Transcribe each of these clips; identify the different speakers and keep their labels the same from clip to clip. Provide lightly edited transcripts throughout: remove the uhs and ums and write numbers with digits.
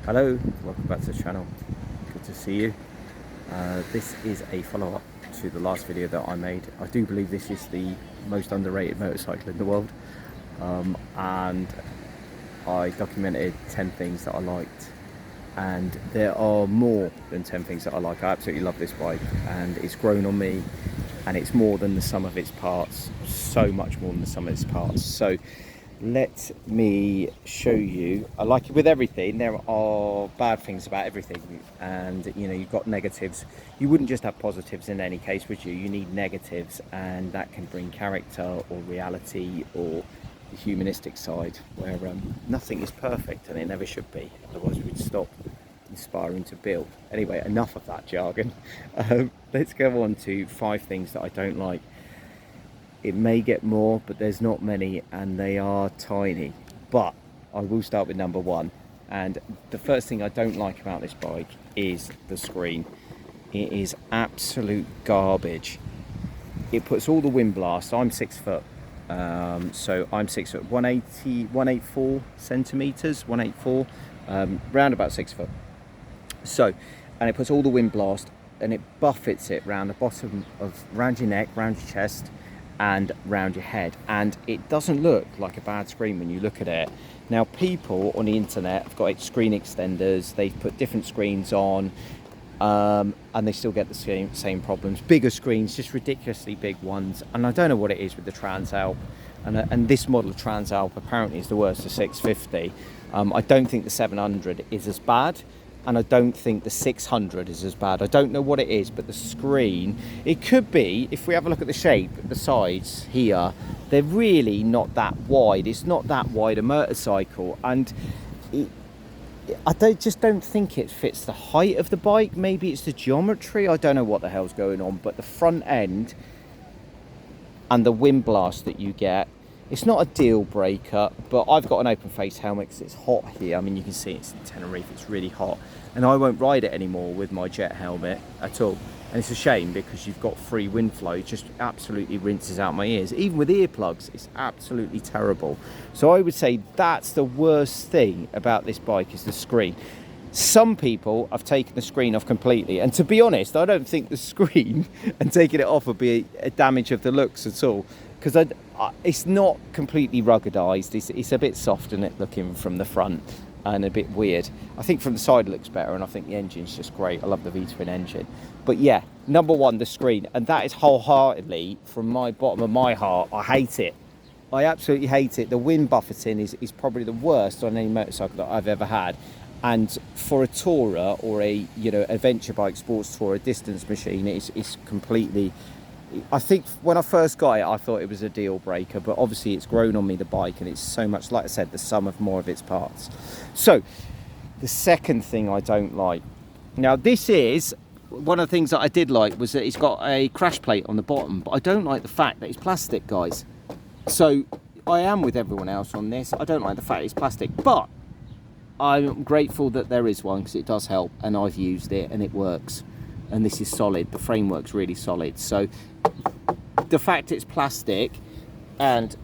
Speaker 1: Hello, welcome back to the channel. Good to see you. This is a follow-up to the last video that I made. I do believe this is the most underrated motorcycle in the world, and I documented 10 things that I liked, and there are more than 10 things that I like. I absolutely love this bike, and it's grown on me, and it's more than the sum of its parts, so much more than the sum of its parts. So let me show you. I like it with everything. There are bad things about everything, and you know, you've got negatives. You wouldn't just have positives in any case, would you? You need negatives, and that can bring character or reality or the humanistic side, where nothing is perfect, and it never should be, otherwise we'd stop inspiring to build. Anyway, enough of that jargon. Let's go on to 5 things that I don't like. It may get more, but there's not many, and they are tiny. But I will start with number 1. And the first thing I don't like about this bike is the screen. It is absolute garbage. It puts all the wind blast. I'm 6 foot. So I'm 6 foot, 184 centimeters, 184, round about 6 foot. So, and it puts all the wind blast, and it buffets it round the bottom of, round your neck, round your chest, and round your head, and it doesn't look like a bad screen when you look at it. Now, people on the internet have got screen extenders, they've put different screens on, and they still get the same problems. Bigger screens, just ridiculously big ones, and I don't know what it is with the Transalp, and this model of Transalp apparently is the worst of 650. I don't think the 700 is as bad, and I don't think the 600 is as bad. I don't know what it is, but the screen, it could be, if we have a look at the shape, the sides here, they're really not that wide. It's not that wide a motorcycle, and I just don't think it fits the height of the bike. Maybe it's the geometry, I don't know what the hell's going on, but the front end and the wind blast that you get, it's not a deal breaker, but I've got an open face helmet because it's hot here. I mean, you can see it's in Tenerife, it's really hot, and I won't ride it anymore with my jet helmet at all. And it's a shame because you've got free wind flow. It just absolutely rinses out my ears. Even with earplugs, it's absolutely terrible. So I would say that's the worst thing about this bike, is the screen. Some people have taken the screen off completely, and to be honest, I don't think the screen and taking it off would be a damage of the looks at all, because it's not completely ruggedized. It's a bit soft in it looking from the front, and a bit weird. I think from the side it looks better, and I think the engine's just great. I love the V-twin engine. But yeah, number 1, the screen, and that is wholeheartedly, from my bottom of my heart, I hate it. I absolutely hate it. The wind buffeting is probably the worst on any motorcycle that I've ever had. And for a tourer or a, you know, adventure bike, sports tourer, distance machine, it's completely, I think when I first got it, I thought it was a deal breaker, but obviously it's grown on me, the bike, and it's so much, like I said, the sum of more of its parts. So the second thing I don't like, now this is one of the things that I did like, was that it's got a crash plate on the bottom, but I don't like the fact that it's plastic, guys. So I am with everyone else on this. I don't like the fact it's plastic, but I'm grateful that there is one, because it does help, and I've used it and it works, and this is solid. The framework's really solid. So the fact it's plastic, and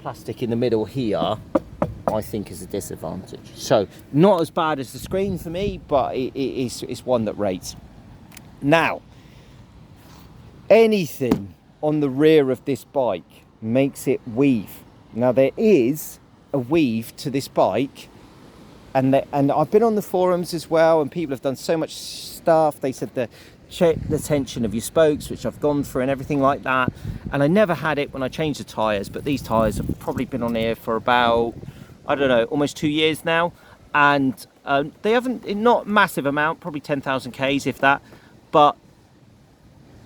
Speaker 1: plastic in the middle here, I think is a disadvantage. So not as bad as the screen for me, but it's one that rates. Now, anything on the rear of this bike makes it weave. Now, there is a weave to this bike, and I've been on the forums as well, and people have done so much stuff. They said check the tension of your spokes, which I've gone through, and everything like that. And I never had it when I changed the tyres, but these tyres have probably been on here for about, I don't know, almost 2 years now. And they haven't, not massive amount, probably 10,000 Ks if that. But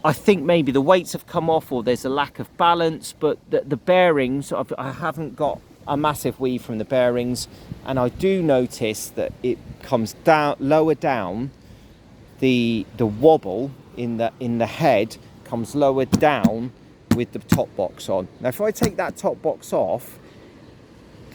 Speaker 1: I think maybe the weights have come off, or there's a lack of balance, but the bearings, I haven't got a massive weave from the bearings, and I do notice that it comes down, lower down, the wobble in the head comes lower down with the top box on. Now if I take that top box off,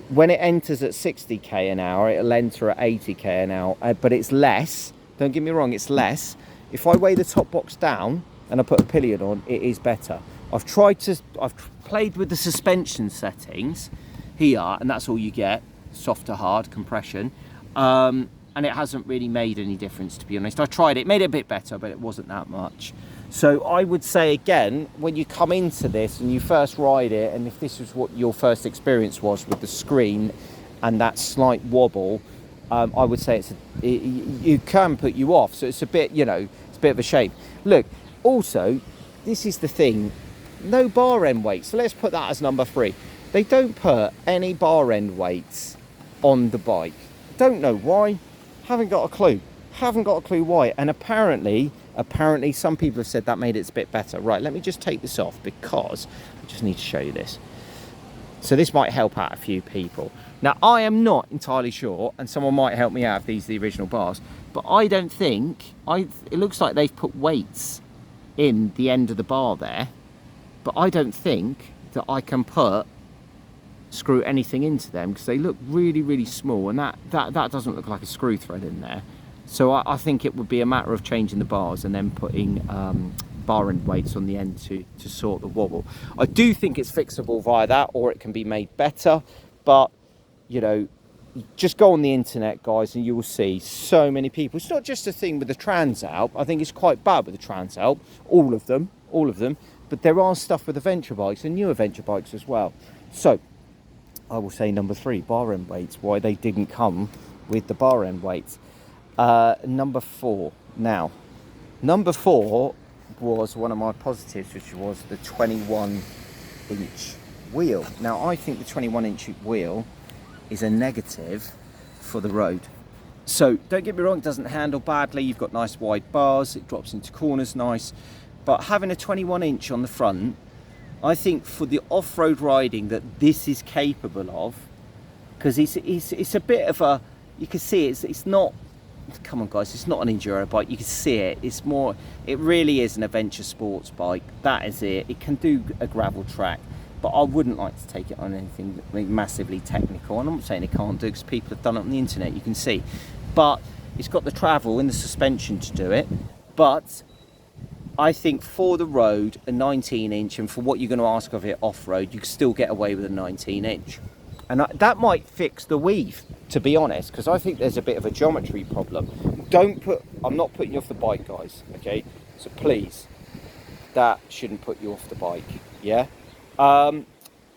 Speaker 1: when it enters at 60k an hour, it'll enter at 80k an hour, but it's less, don't get me wrong, it's less. If I weigh the top box down and I put a pillion on, it is better. I've played with the suspension settings here, and that's all you get, soft to hard compression. and it hasn't really made any difference, to be honest. I tried it, made it a bit better, but it wasn't that much. So I would say, again, when you come into this and you first ride it, and if this was what your first experience was with the screen and that slight wobble, I would say you can put you off. So it's a bit, you know, it's a bit of a shame. Look, also, this is the thing, no bar end weights. So let's put that as number 3. They don't put any bar end weights on the bike. Don't know why. Haven't got a clue. Haven't got a clue why. And apparently some people have said that made it a bit better. Right, let me just take this off because I just need to show you this. So this might help out a few people. Now, I am not entirely sure, and someone might help me out if these are the original bars, but I don't think, it looks like they've put weights in the end of the bar there, but I don't think that I can screw anything into them because they look really, really small, and that doesn't look like a screw thread in there. So I think it would be a matter of changing the bars and then putting bar end weights on the end to sort the wobble. I do think it's fixable via that, or it can be made better, but you know, just go on the internet, guys, and you will see so many people. It's not just a thing with the Transalp. I think it's quite bad with the Transalp, all of them, but there are stuff with adventure bikes and new adventure bikes as well. So I will say number 3, bar end weights, why they didn't come with the bar end weights. Number 4. Now, number 4 was one of my positives, which was the 21-inch wheel. Now, I think the 21-inch wheel is a negative for the road. So, don't get me wrong, it doesn't handle badly. You've got nice wide bars, it drops into corners nice. But having a 21-inch on the front, I think for the off-road riding that this is capable of, because it's a bit of a, you can see it's not, come on guys, it's not an enduro bike, you can see it, it's more, it really is an adventure sports bike, that is it. It can do a gravel track, but I wouldn't like to take it on anything massively technical, and I'm not saying it can't do, because people have done it on the internet, you can see, but it's got the travel and the suspension to do it. But I think for the road, a 19-inch, and for what you're going to ask of it off-road, you can still get away with a 19-inch. And that might fix the weave, to be honest, because I think there's a bit of a geometry problem. I'm not putting you off the bike, guys, okay? So please, that shouldn't put you off the bike, yeah?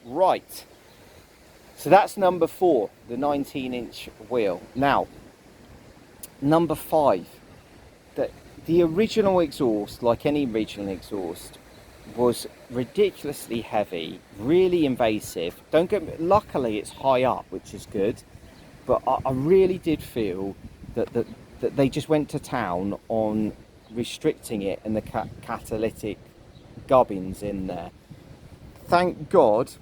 Speaker 1: Right. So that's number 4, the 19-inch wheel. Now, number 5, the original exhaust, like any original exhaust, was ridiculously heavy, really invasive. Luckily it's high up, which is good, but I really did feel that they just went to town on restricting it and the catalytic gubbins in there. Thank God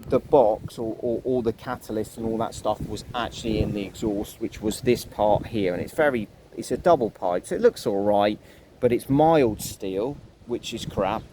Speaker 1: the box or the catalyst and all that stuff was actually in the exhaust, which was this part here, and it's a double pipe, so it looks all right, but it's mild steel, which is crap.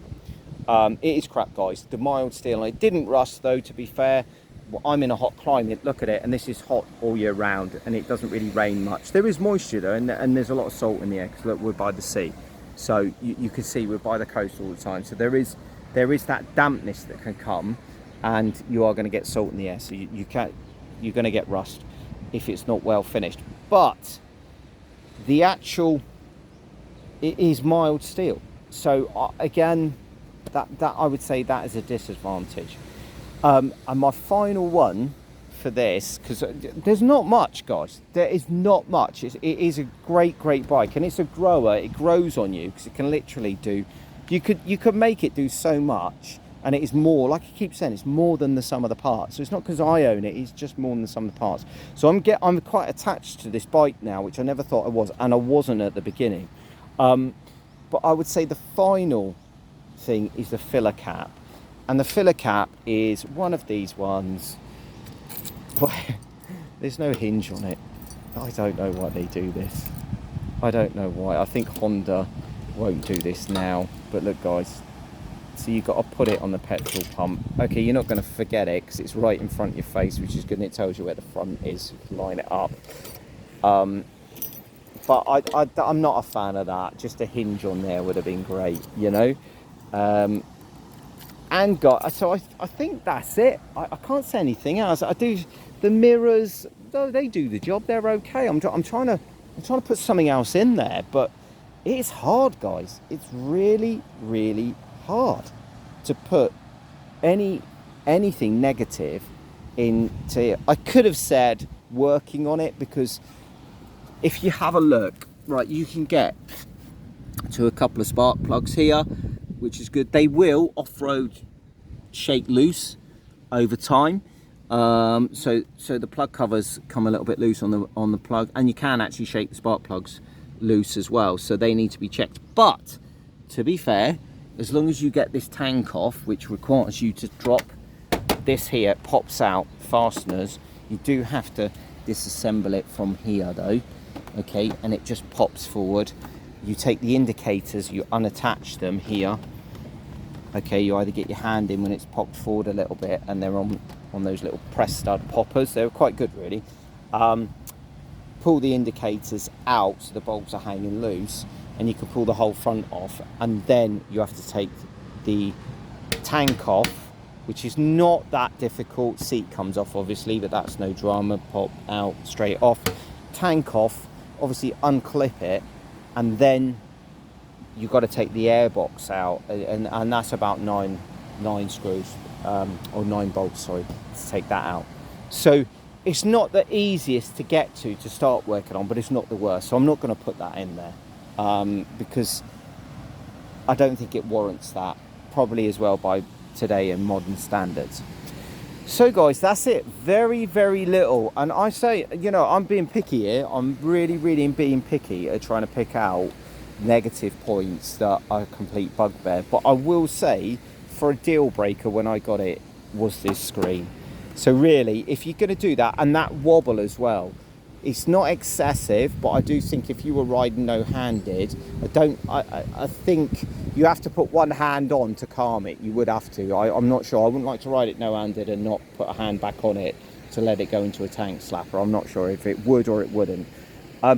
Speaker 1: It is crap, guys, the mild steel. And it didn't rust though, to be fair. Well, I'm in a hot climate, look at it, and this is hot all year round, and it doesn't really rain much. There is moisture though, and there's a lot of salt in the air, because look, we're by the sea, so you can see we're by the coast all the time, so there is that dampness that can come, and you are going to get salt in the air, so you're going to get rust if it's not well finished. But it is mild steel, so again, that I would say that is a disadvantage. And my final one for this, because there's not much, guys, there is not much. It is a great bike, and it's a grower. It grows on you, because it can literally do, you could make it do so much, and it is more, like I keep saying, it's more than the sum of the parts. So it's not because I own it, it's just more than the sum of the parts. So I'm quite attached to this bike now, which I never thought I was, and I wasn't at the beginning. But I would say the final thing is the filler cap. And the filler cap is one of these ones. There's no hinge on it. I don't know why they do this. I don't know why. I think Honda won't do this now. But look, guys, so you've got to put it on the petrol pump. Okay, you're not going to forget it, because it's right in front of your face, which is good, and it tells you where the front is. You can line it up. But I'm not a fan of that. Just a hinge on there would have been great, you know. So I think that's it. I can't say anything else. The mirrors, they do the job. They're okay. I'm trying to put something else in there, but it's hard, guys. It's really, really hard to put anything negative into. I could have said working on it, because if you have a look, right, you can get to a couple of spark plugs here, which is good. They will off-road shake loose over time. So the plug covers come a little bit loose on the plug, and you can actually shake the spark plugs loose as well, so they need to be checked. But to be fair, as long as you get this tank off, which requires you to drop this here, it pops out fasteners. You do have to disassemble it from here though, okay, and it just pops forward. You take the indicators, you unattach them here, okay. You either get your hand in when it's popped forward a little bit, and they're on those little press stud poppers. They're quite good, really. Pull the indicators out so the bulbs are hanging loose, and you can pull the whole front off, and then you have to take the tank off, which is not that difficult. Seat comes off obviously, but that's no drama. Pop out, straight off. Tank off, obviously unclip it, and then you've got to take the airbox out, and that's about nine screws, or 9 bolts, sorry, to take that out. So it's not the easiest to get to start working on, but it's not the worst. So I'm not going to put that in there, because I don't think it warrants that, probably as well by today and modern standards. So guys, that's it. Very, very little. And I say, you know, I'm being picky here. I'm really, really being picky at trying to pick out negative points that are a complete bugbear. But I will say, for a deal breaker when I got it, was this screen. So really, if you're going to do that, and that wobble as well, it's not excessive, but I do think if you were riding no-handed, I think you have to put one hand on to calm it. You would have to. I'm not sure. I wouldn't like to ride it no-handed and not put a hand back on it to let it go into a tank slapper. I'm not sure if it would or it wouldn't.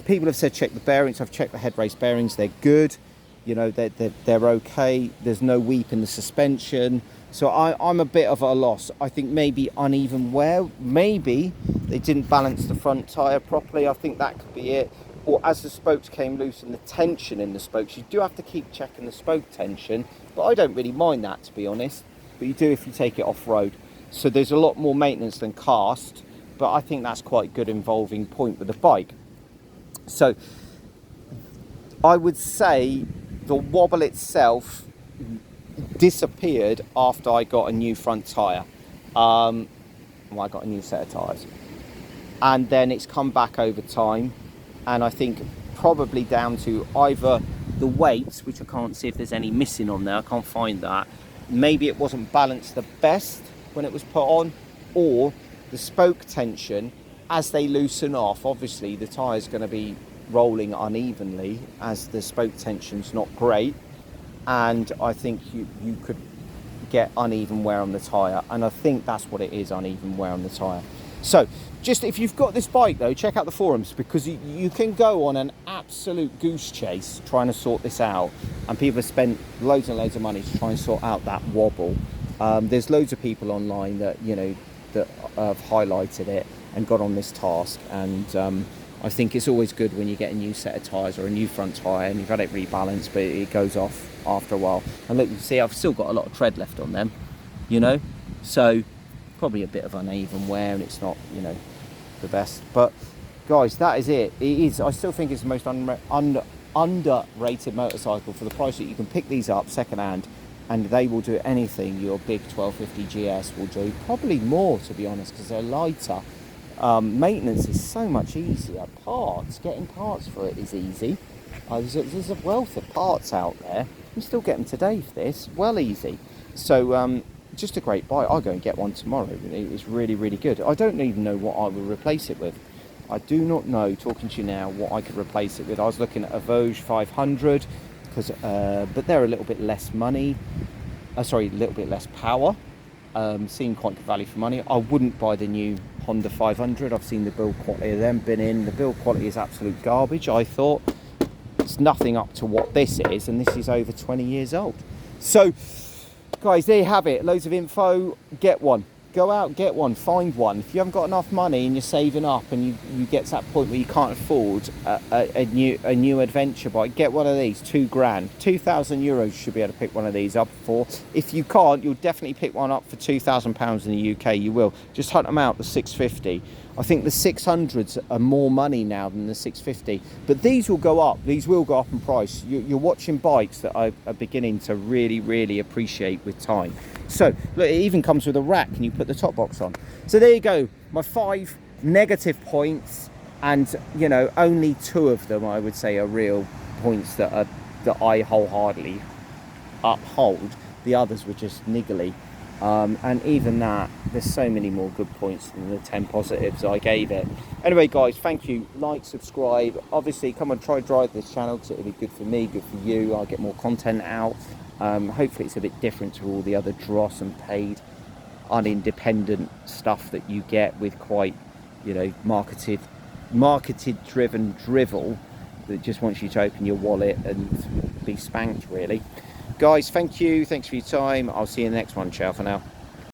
Speaker 1: People have said check the bearings. I've checked the head race bearings. They're good. You know, they're okay. There's no weep in the suspension. So I'm a bit of a loss. I think maybe uneven wear. Maybe they didn't balance the front tyre properly. I think that could be it. Or as the spokes came loose and the tension in the spokes, you do have to keep checking the spoke tension. But I don't really mind that, to be honest. But you do if you take it off-road. So there's a lot more maintenance than cast. But I think that's quite a good involving point with the bike. So I would say the wobble itself disappeared after I got a new front tyre. Well, I got a new set of tyres, and then it's come back over time, and I think probably down to either the weights, which I can't see if there's any missing on there, I can't find that, maybe it wasn't balanced the best when it was put on, or the spoke tension, as they loosen off, obviously the tyre's going to be rolling unevenly as the spoke tension's not great, and I think you could get uneven wear on the tyre, and I think that's what it is, uneven wear on the tyre. So just if you've got this bike though, check out the forums, because you can go on an absolute goose chase trying to sort this out, and people have spent loads and loads of money to try and sort out that wobble. There's loads of people online that, you know, that have highlighted it and got on this task, and I think it's always good when you get a new set of tyres or a new front tyre and you've had it rebalanced, but it goes off after a while. And look, you see I've still got a lot of tread left on them, you know, so probably a bit of uneven wear, and it's not, you know, the best. But guys, that is it. It is, I still think it's the most underrated motorcycle for the price that you can pick these up second hand, and they will do anything your big 1250 GS will do, probably more, to be honest, because they're lighter. Maintenance is so much easier. Getting parts for it is easy. There's a wealth of parts out there. You still get them today for this, well easy. So just a great bike. I'll go and get one tomorrow. It's really, really good. I don't even know what I would replace it with. I do not know, talking to you now, what I could replace it with. I was looking at a Vosges 500, but they're a little bit less money. A little bit less power. Seem quite good value for money. I wouldn't buy the new Honda 500. I've seen the build quality of them, been in. The build quality is absolute garbage, I thought. It's nothing up to what this is, and this is over 20 years old. So, guys, there you have it. Loads of info. Get one. go out, get one, find one. If you haven't got enough money and you're saving up and you get to that point where you can't afford a new adventure bike, get one of these. 2 grand, 2,000 euros, you should be able to pick one of these up for. If you can't, you'll definitely pick one up for £2,000 in the UK. You will. Just hunt them out, the 650. I think the 600s are more money now than the 650, but these will go up. These will go up in price. You're watching bikes that I are beginning to really appreciate with time. So look, it even comes with a rack and you put the top box on. So there you go, my 5 negative points, and you know, only 2 of them I would say are real points that I wholeheartedly uphold. The others were just niggly. And even that, there's so many more good points than the 10 positives I gave it. Anyway guys, thank you. Like, subscribe, obviously come and try drive this channel because it'll be good for me, good for you. I'll get more content out. Hopefully it's a bit different to all the other dross and paid unindependent stuff that you get with quite, you know, marketed driven drivel that just wants you to open your wallet and be spanked, really. Guys, thank you. Thanks for your time. I'll see you in the next one. Ciao for now.